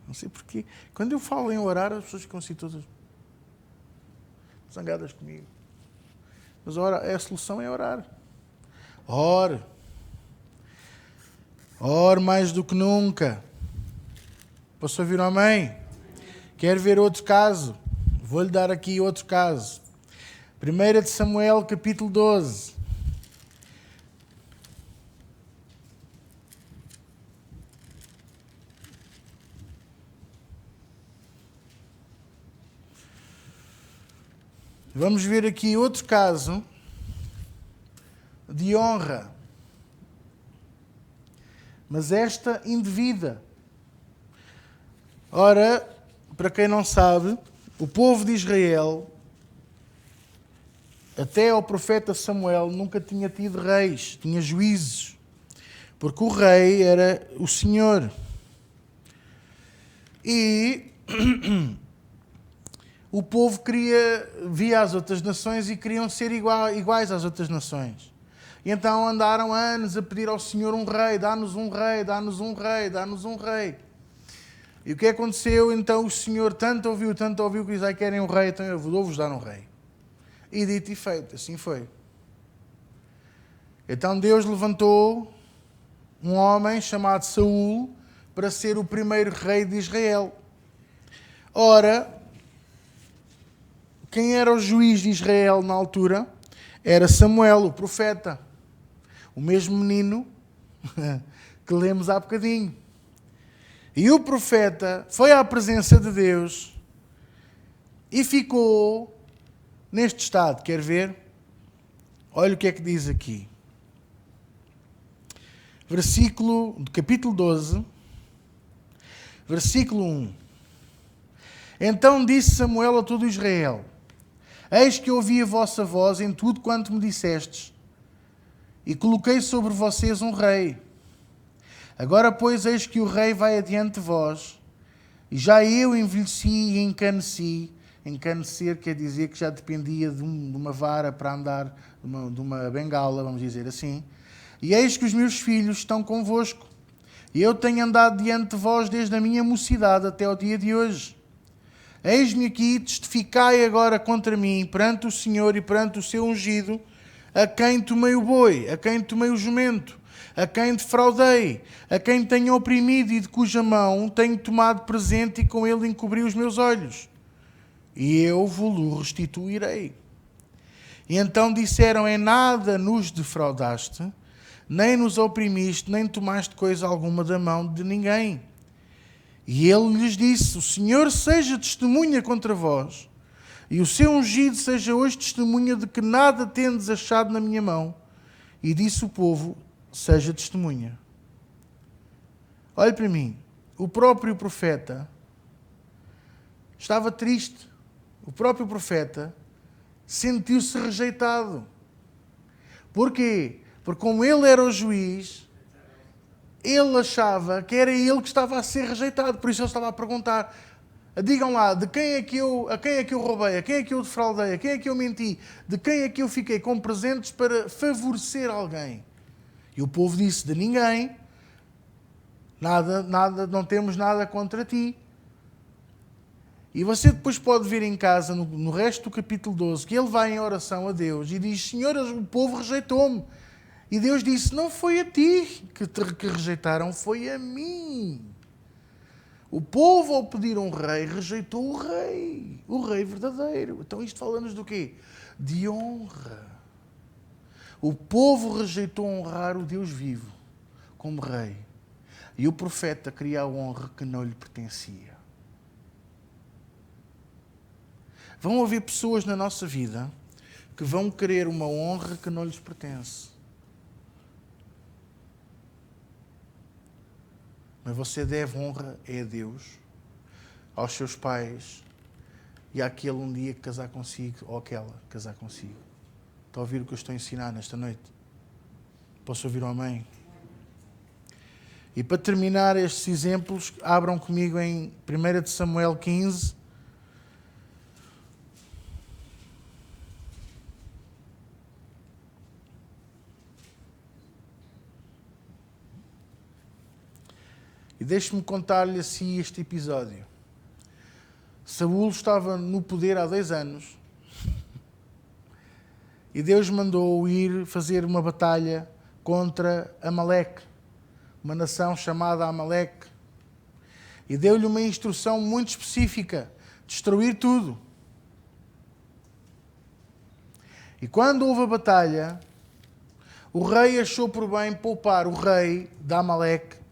Não sei porquê. Quando eu falo em orar, as pessoas ficam assim todas zangadas comigo. Mas a solução é orar. Ore. Ore mais do que nunca. Posso ouvir um amém? Quer ver outro caso? Vou-lhe dar aqui outro caso. 1 de Samuel, capítulo 12. Vamos ver aqui outro caso de honra, mas esta indevida. Ora, para quem não sabe, o povo de Israel, até ao profeta Samuel, nunca tinha tido reis, tinha juízes, porque o rei era o Senhor. E o povo via as outras nações e queriam ser iguais às outras nações. E então andaram anos a pedir ao Senhor um rei, dá-nos um rei, dá-nos um rei, dá-nos um rei. E o que aconteceu? Então o Senhor tanto ouviu que diz, querem um rei, então eu vou-vos dar um rei. E dito e feito, assim foi. Então Deus levantou um homem chamado Saul para ser o primeiro rei de Israel. Ora, quem era o juiz de Israel na altura? Era Samuel, o profeta. O mesmo menino que lemos há bocadinho. E o profeta foi à presença de Deus e ficou neste estado. Quer ver? Olha o que é que diz aqui. Capítulo 12, versículo 1. Então disse Samuel a todo Israel: Eis que ouvi a vossa voz em tudo quanto me dissestes, e coloquei sobre vocês um rei. Agora, pois, eis que o rei vai adiante de vós, e já eu envelheci e encaneci. Encanecer quer dizer que já dependia de uma vara para andar, de uma bengala, vamos dizer assim. E eis que os meus filhos estão convosco. E eu tenho andado diante de vós desde a minha mocidade até ao dia de hoje. Eis-me aqui, testificai agora contra mim, perante o Senhor e perante o seu ungido, a quem tomei o boi, a quem tomei o jumento, a quem defraudei, a quem tenho oprimido e de cuja mão tenho tomado presente e com ele encobri os meus olhos. E eu vos restituirei. E então disseram, em nada nos defraudaste, nem nos oprimiste, nem tomaste coisa alguma da mão de ninguém. E ele lhes disse, o Senhor seja testemunha contra vós, e o seu ungido seja hoje testemunha de que nada tendes achado na minha mão. E disse o povo, seja testemunha. Olhe para mim, o próprio profeta estava triste. O próprio profeta sentiu-se rejeitado. Porquê? Porque como ele era o juiz, ele achava que era ele que estava a ser rejeitado. Por isso ele estava a perguntar, digam lá, a quem é que eu roubei, a quem é que eu defraudei, a quem é que eu menti, de quem é que eu fiquei com presentes para favorecer alguém? E o povo disse, de ninguém, nada, não temos nada contra ti. E você depois pode ver em casa, no resto do capítulo 12, que ele vai em oração a Deus e diz, Senhor, o povo rejeitou-me. E Deus disse, não foi a ti que rejeitaram, foi a mim. O povo, ao pedir um rei, rejeitou o rei verdadeiro. Então isto fala-nos do quê? De honra. O povo rejeitou honrar o Deus vivo como rei. E o profeta queria a honra que não lhe pertencia. Vão haver pessoas na nossa vida que vão querer uma honra que não lhes pertence. Mas você deve honra a Deus, aos seus pais e àquele um dia que casar consigo, ou aquela casar consigo. Está a ouvir o que eu estou a ensinar nesta noite? Posso ouvir um amém? E para terminar estes exemplos, abram comigo em 1 de Samuel 15. E deixe-me contar-lhe assim este episódio. Saúl estava no poder há 2 anos e Deus mandou-o ir fazer uma batalha contra Amaleque, uma nação chamada Amaleque. E deu-lhe uma instrução muito específica, destruir tudo. E quando houve a batalha, o rei achou por bem poupar o rei de Amaleque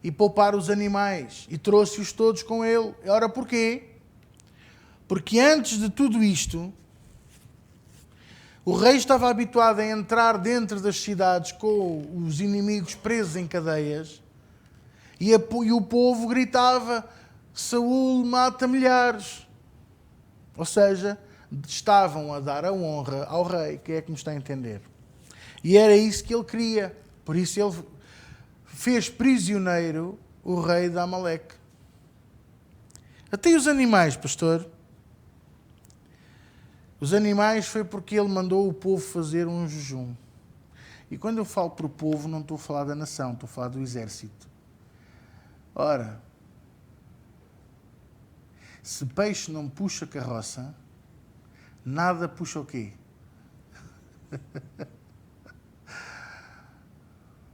e poupar os animais, e trouxe-os todos com ele. Ora, porquê? Porque antes de tudo isto, o rei estava habituado a entrar dentro das cidades com os inimigos presos em cadeias, e o povo gritava, Saúl mata milhares. Ou seja, estavam a dar a honra ao rei, que é que me está a entender. E era isso que ele queria. Por isso ele fez prisioneiro o rei de Amaleque. Até os animais, pastor. Os animais foi porque ele mandou o povo fazer um jejum. E quando eu falo para o povo, não estou a falar da nação, estou a falar do exército. Ora, se peixe não puxa carroça, nada puxa o quê?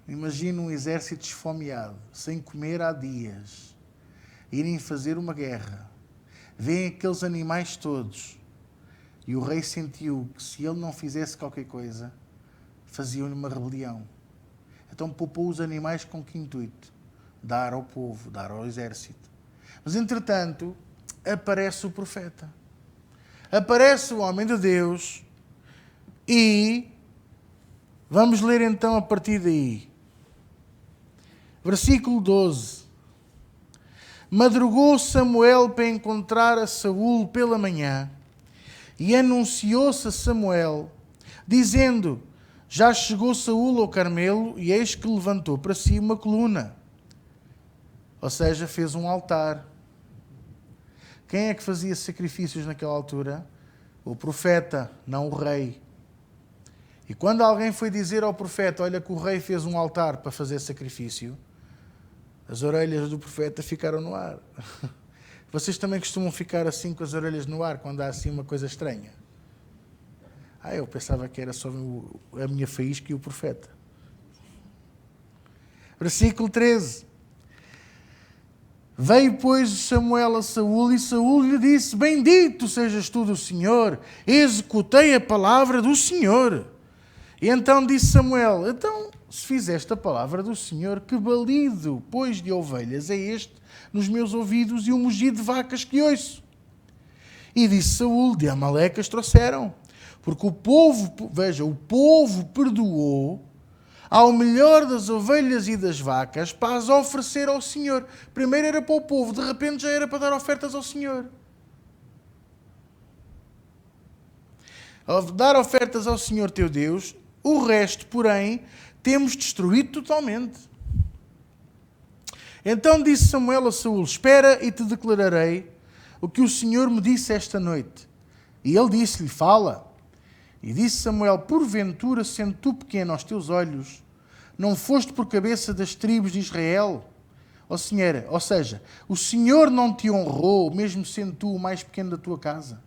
Imagina um exército esfomeado, sem comer há dias, irem fazer uma guerra. Vêem aqueles animais todos. E o rei sentiu que se ele não fizesse qualquer coisa, faziam-lhe uma rebelião. Então poupou os animais com que intuito? Dar ao povo, dar ao exército. Mas entretanto, aparece o profeta. Aparece o homem de Deus e vamos ler então a partir daí. Versículo 12. Madrugou Samuel para encontrar a Saúl pela manhã e anunciou-se a Samuel, dizendo, já chegou Saúl ao Carmelo e eis que levantou para si uma coluna. Ou seja, fez um altar. Quem é que fazia sacrifícios naquela altura? O profeta, não o rei. E quando alguém foi dizer ao profeta, olha que o rei fez um altar para fazer sacrifício, as orelhas do profeta ficaram no ar. Vocês também costumam ficar assim com as orelhas no ar quando há assim uma coisa estranha? Eu pensava que era só a minha faísca e o profeta. Versículo 13. Veio, pois, Samuel a Saúl, e Saúl lhe disse: bendito sejas tu do Senhor, executei a palavra do Senhor. E então disse Samuel: então, se fizeste a palavra do Senhor, que balido, pois, de ovelhas é este nos meus ouvidos e o mugido de vacas que ouço? E disse Saúl: de Amalecas trouxeram, porque o povo, veja, o povo perdoou ao melhor das ovelhas e das vacas para as oferecer ao Senhor. Primeiro era para o povo, de repente já era para dar ofertas ao Senhor. Ao dar ofertas ao Senhor teu Deus, o resto, porém, temos destruído totalmente. Então disse Samuel a Saúl: espera e te declararei o que o Senhor me disse esta noite. E ele disse-lhe: fala. E disse Samuel: porventura, sendo tu pequeno aos teus olhos, não foste por cabeça das tribos de Israel? Ou seja, o Senhor não te honrou, mesmo sendo tu o mais pequeno da tua casa?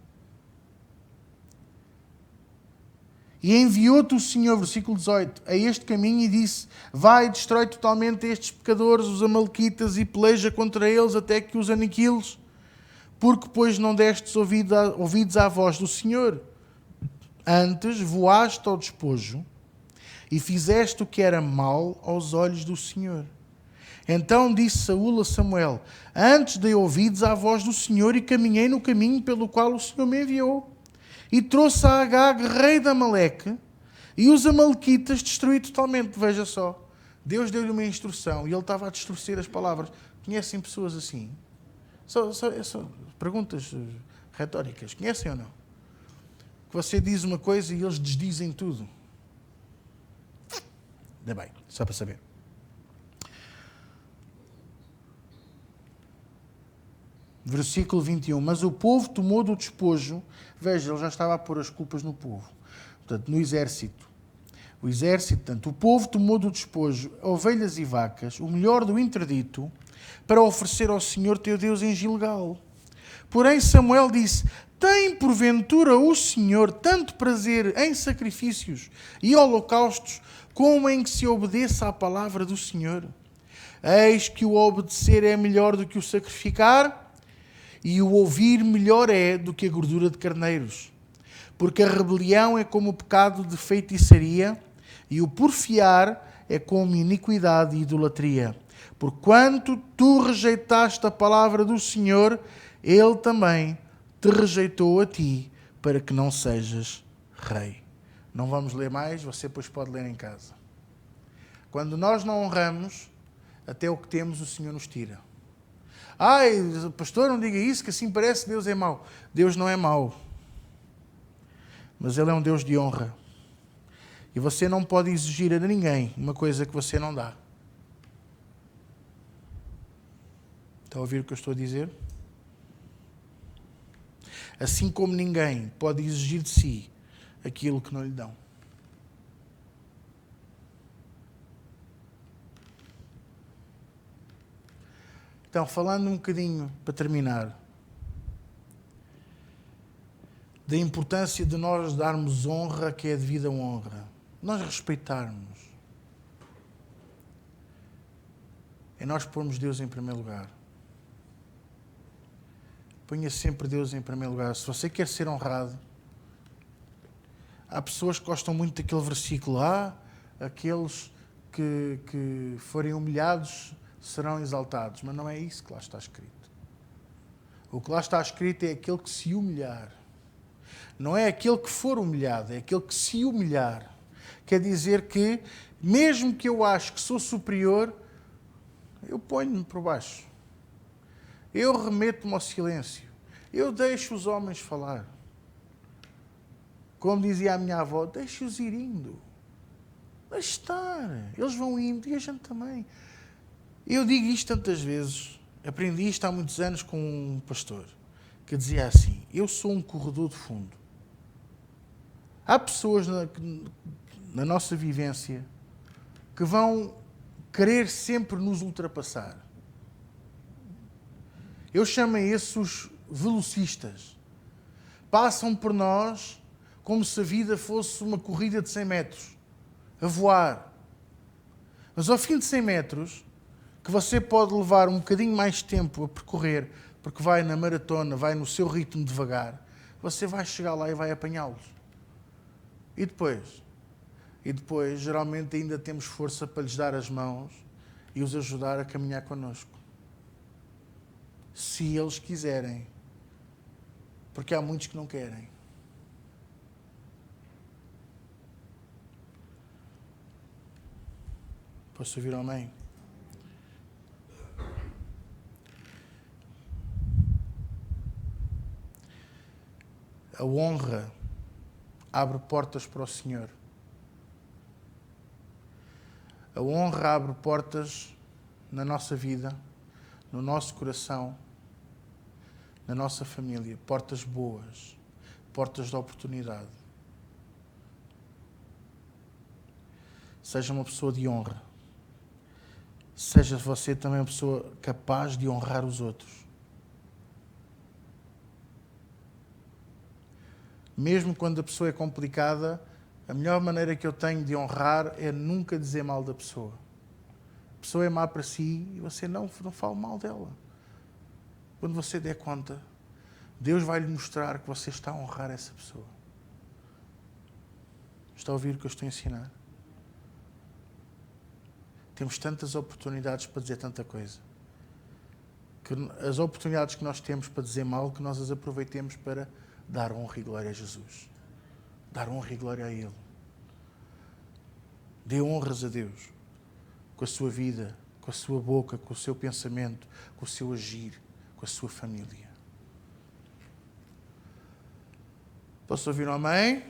E enviou-te o Senhor, versículo 18, a este caminho e disse: vai, destrói totalmente estes pecadores, os amalequitas, e peleja contra eles até que os aniquiles, porque pois não destes ouvidos à voz do Senhor. Antes voaste ao despojo e fizeste o que era mal aos olhos do Senhor. Então disse Saúl a Samuel: antes dei ouvidos à voz do Senhor e caminhei no caminho pelo qual o Senhor me enviou. E trouxe a Agag, rei de Amaleque, e os amalequitas destruí totalmente. Veja só, Deus deu-lhe uma instrução e ele estava a distorcer as palavras. Conhecem pessoas assim? Só perguntas retóricas. Conhecem ou não? Que você diz uma coisa e eles desdizem tudo. Ainda bem, só para saber. Versículo 21. Mas o povo tomou do despojo. Veja, ele já estava a pôr as culpas no povo. Portanto, no exército. O povo tomou do despojo ovelhas e vacas, o melhor do interdito, para oferecer ao Senhor teu Deus em Gilgal. Porém Samuel disse: tem porventura o Senhor tanto prazer em sacrifícios e holocaustos, como em que se obedeça à palavra do Senhor? Eis que o obedecer é melhor do que o sacrificar, e o ouvir melhor é do que a gordura de carneiros. Porque a rebelião é como o pecado de feitiçaria, e o porfiar é como iniquidade e idolatria. Porquanto tu rejeitaste a palavra do Senhor, Ele também te rejeitou a ti, para que não sejas rei. Não vamos ler mais, você depois pode ler em casa. Quando nós não honramos, até o que temos o Senhor nos tira. Ai, pastor, não diga isso, que assim parece que Deus é mau. Deus não é mau. Mas Ele é um Deus de honra. E você não pode exigir a ninguém uma coisa que você não dá. Está a ouvir o que eu estou a dizer? Assim como ninguém pode exigir de si aquilo que não lhe dão. Então, falando um bocadinho, para terminar, da importância de nós darmos honra que é devida honra. Nós respeitarmos. É nós pormos Deus em primeiro lugar. Ponha sempre Deus em primeiro lugar. Se você quer ser honrado, há pessoas que gostam muito daquele versículo. Aqueles que forem humilhados serão exaltados. Mas não é isso que lá está escrito. O que lá está escrito é aquele que se humilhar. Não é aquele que for humilhado, é aquele que se humilhar. Quer dizer que, mesmo que eu acho que sou superior, eu ponho-me por baixo. Eu remeto-me ao silêncio. Eu deixo os homens falar. Como dizia a minha avó, deixe-os ir indo. Deixe estar. Eles vão indo e a gente também. Eu digo isto tantas vezes. Aprendi isto há muitos anos com um pastor que dizia assim: eu sou um corredor de fundo. Há pessoas na nossa vivência que vão querer sempre nos ultrapassar. Eu chamo a esses os velocistas. Passam por nós como se a vida fosse uma corrida de 100 metros, a voar. Mas ao fim de 100 metros, que você pode levar um bocadinho mais tempo a percorrer, porque vai na maratona, vai no seu ritmo devagar, você vai chegar lá e vai apanhá-los. E depois? E depois, geralmente, ainda temos força para lhes dar as mãos e os ajudar a caminhar connosco. Se eles quiserem. Porque há muitos que não querem. Posso ouvir amém? A honra abre portas para o Senhor. A honra abre portas na nossa vida, no nosso coração, na nossa família. Portas boas, portas de oportunidade. Seja uma pessoa de honra. Seja você também uma pessoa capaz de honrar os outros. Mesmo quando a pessoa é complicada, a melhor maneira que eu tenho de honrar é nunca dizer mal da pessoa. A pessoa é má para si e você não fala mal dela. Quando você der conta, Deus vai lhe mostrar que você está a honrar essa pessoa. Está a ouvir o que eu estou a ensinar? Temos tantas oportunidades para dizer tanta coisa. Que as oportunidades que nós temos para dizer mal, que nós as aproveitemos para dar honra e glória a Jesus. Dar honra e glória a Ele. Dê honras a Deus. Com a sua vida, com a sua boca, com o seu pensamento, com o seu agir, com a sua família. Posso ouvir um amém?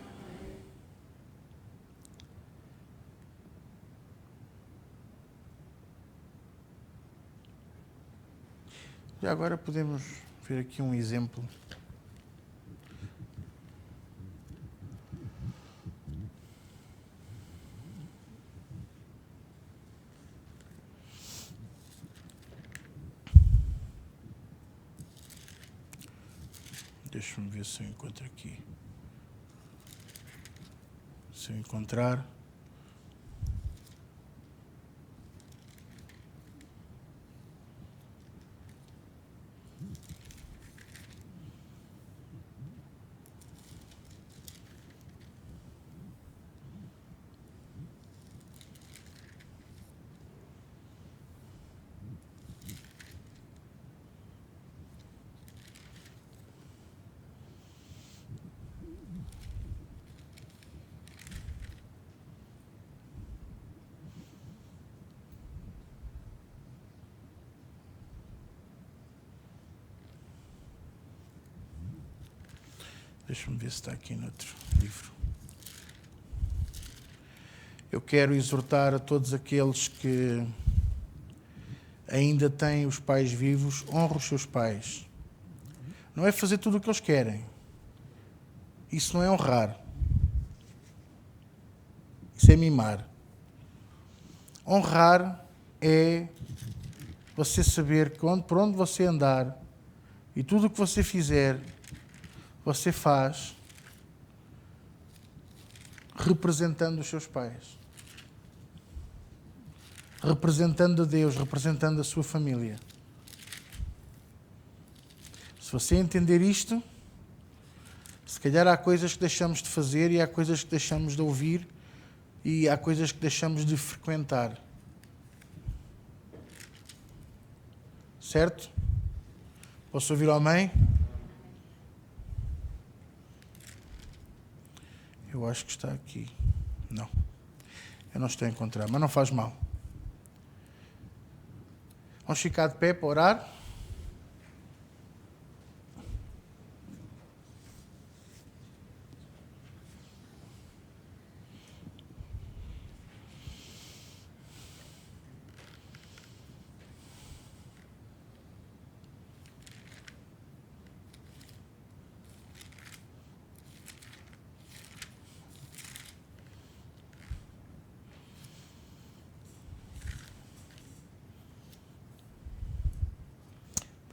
E agora podemos ver aqui um exemplo. Deixa-me ver se eu encontro aqui. Se eu encontrar. Deixa-me ver se está aqui no outro livro. Eu quero exortar a todos aqueles que ainda têm os pais vivos, honra os seus pais. Não é fazer tudo o que eles querem. Isso não é honrar. Isso é mimar. Honrar é você saber que por onde você andar e tudo o que você fizer, você faz representando os seus pais. Representando a Deus, representando a sua família. Se você entender isto, se calhar há coisas que deixamos de fazer e há coisas que deixamos de ouvir e há coisas que deixamos de frequentar. Certo? Posso ouvir o amém? Eu acho que está aqui. Não. Eu não estou a encontrar, mas não faz mal. Vamos ficar de pé para orar.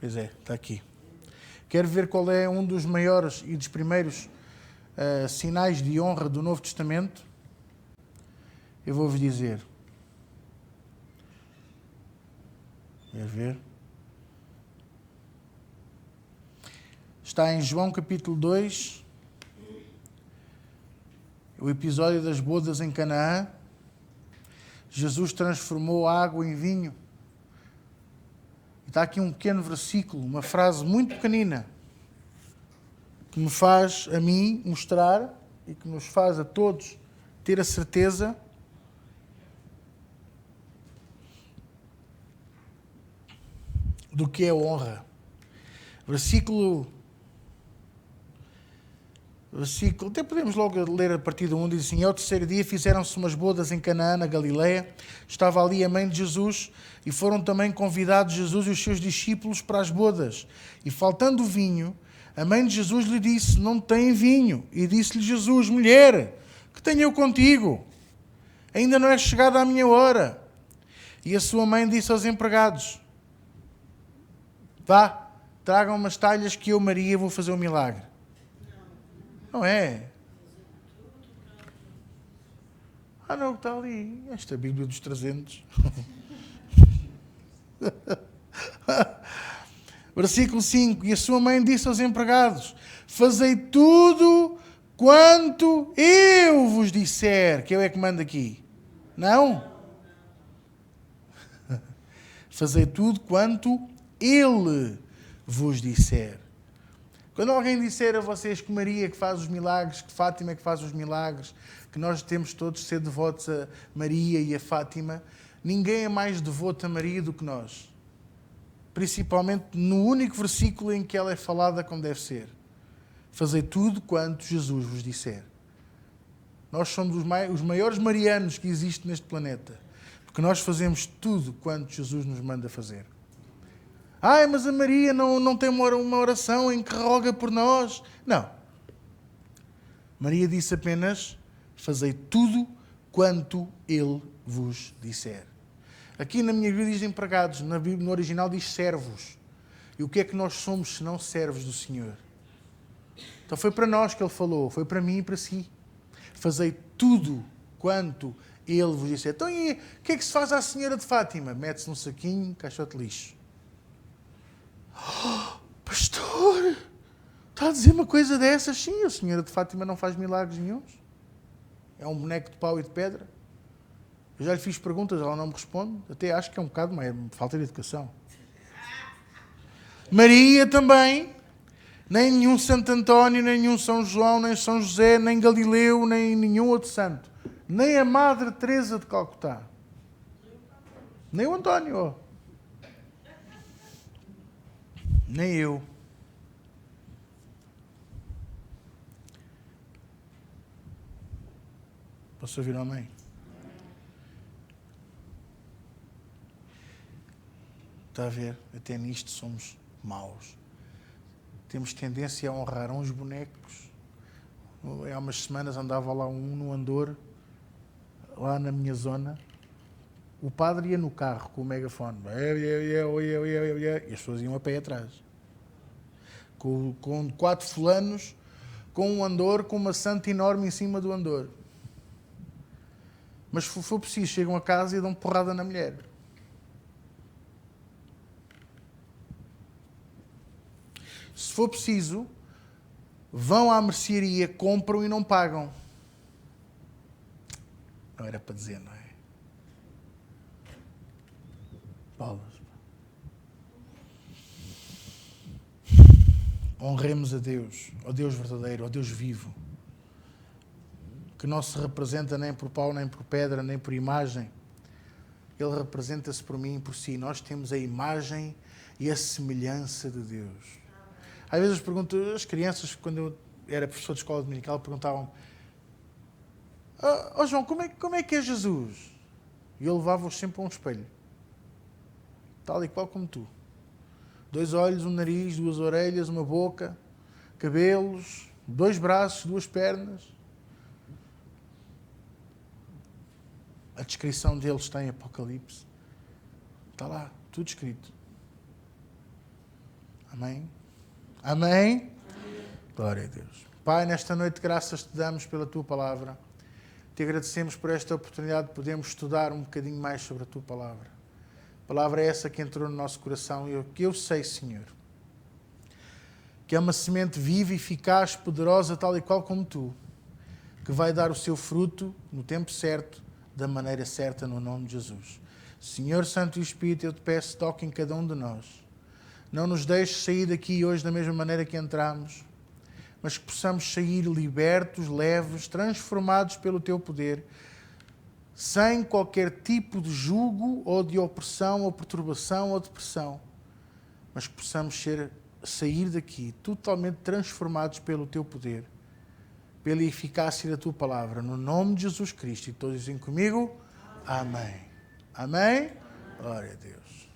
Pois é, está aqui. Quero ver qual é um dos maiores e dos primeiros sinais de honra do Novo Testamento. Eu vou-vos dizer. Quer ver? Está em João capítulo 2, o episódio das bodas em Canaã. Jesus transformou a água em vinho. E está aqui um pequeno versículo, uma frase muito pequenina, que me faz a mim mostrar e que nos faz a todos ter a certeza do que é honra. Versículo, até podemos logo ler a partir do 1, diz assim: ao terceiro dia fizeram-se umas bodas em Canaã, na Galileia. Estava ali a mãe de Jesus e foram também convidados Jesus e os seus discípulos para as bodas. E faltando vinho, a mãe de Jesus lhe disse: não tem vinho. E disse-lhe Jesus: mulher, que tenho eu contigo? Ainda não é chegada a minha hora. E a sua mãe disse aos empregados: vá, tragam umas talhas que eu, Maria, vou fazer um milagre. Não é? Ah, não, está ali. Esta Bíblia dos 300. Versículo 5. E a sua mãe disse aos empregados: fazei tudo quanto eu vos disser. Que eu é que mando aqui? Não? Fazei tudo quanto ele vos disser. Quando alguém disser a vocês que Maria que faz os milagres, que Fátima é que faz os milagres, que nós temos todos de ser devotos a Maria e a Fátima, ninguém é mais devoto a Maria do que nós. Principalmente no único versículo em que ela é falada como deve ser. Fazei tudo quanto Jesus vos disser. Nós somos os maiores marianos que existem neste planeta. Porque nós fazemos tudo quanto Jesus nos manda fazer. Ai, mas a Maria não tem uma oração em que roga por nós. Não. Maria disse apenas: fazei tudo quanto ele vos disser. Aqui na minha Bíblia diz empregados, no original diz servos. E o que é que nós somos se não servos do Senhor? Então foi para nós que ele falou, foi para mim e para si. Fazei tudo quanto ele vos disser. Então e o que é que se faz à Senhora de Fátima? Mete-se num saquinho, caixote de lixo. Oh, pastor, está a dizer uma coisa dessas? Sim, a Senhora de Fátima não faz milagres nenhuns. É um boneco de pau e de pedra. Eu já lhe fiz perguntas, ela não me responde. Até acho que é um bocado falta de educação. Maria também. Nem nenhum Santo António, nem nenhum São João, nem São José, nem Galileu, nem nenhum outro santo. Nem a Madre Teresa de Calcutá. Nem o António. Nem eu. Posso ouvir amém? Está a ver? Até nisto somos maus. Temos tendência a honrar uns bonecos. Há umas semanas andava lá um no Andor, lá na minha zona. O padre ia no carro com o megafone. E as pessoas iam a pé atrás. Com 4 fulanos, com um Andor, com uma santa enorme em cima do Andor. Mas se for preciso, chegam a casa e dão porrada na mulher. Se for preciso, vão à mercearia, compram e não pagam. Não era para dizer, não é? Paulo. Honremos a Deus, ao Deus verdadeiro, ao Deus vivo, que não se representa nem por pau, nem por pedra, nem por imagem. Ele representa-se por mim e por si. Nós temos a imagem e a semelhança de Deus. Às vezes pergunto, as crianças, quando eu era professor de escola dominical, perguntavam: João, como é que é Jesus? E eu levava-os sempre a um espelho. Tal e qual como tu. 2 olhos, um nariz, 2 orelhas, uma boca, cabelos, 2 braços, 2 pernas. A descrição deles está em Apocalipse. Está lá, tudo escrito. Amém? Amém? Glória a Deus. Pai, nesta noite graças te damos pela tua palavra. Te agradecemos por esta oportunidade de podermos estudar um bocadinho mais sobre a tua palavra. A palavra é essa que entrou no nosso coração e que eu sei, Senhor, que é uma semente viva, eficaz, poderosa, tal e qual como tu, que vai dar o seu fruto no tempo certo, da maneira certa, no nome de Jesus. Senhor Santo e Espírito, eu te peço, toque em cada um de nós. Não nos deixes sair daqui hoje da mesma maneira que entramos, mas que possamos sair libertos, leves, transformados pelo teu poder, sem qualquer tipo de jugo ou de opressão, ou perturbação, ou depressão, mas que possamos sair daqui totalmente transformados pelo teu poder, pela eficácia da tua palavra, no nome de Jesus Cristo. E todos dizem comigo, amém. Amém? Glória a Deus.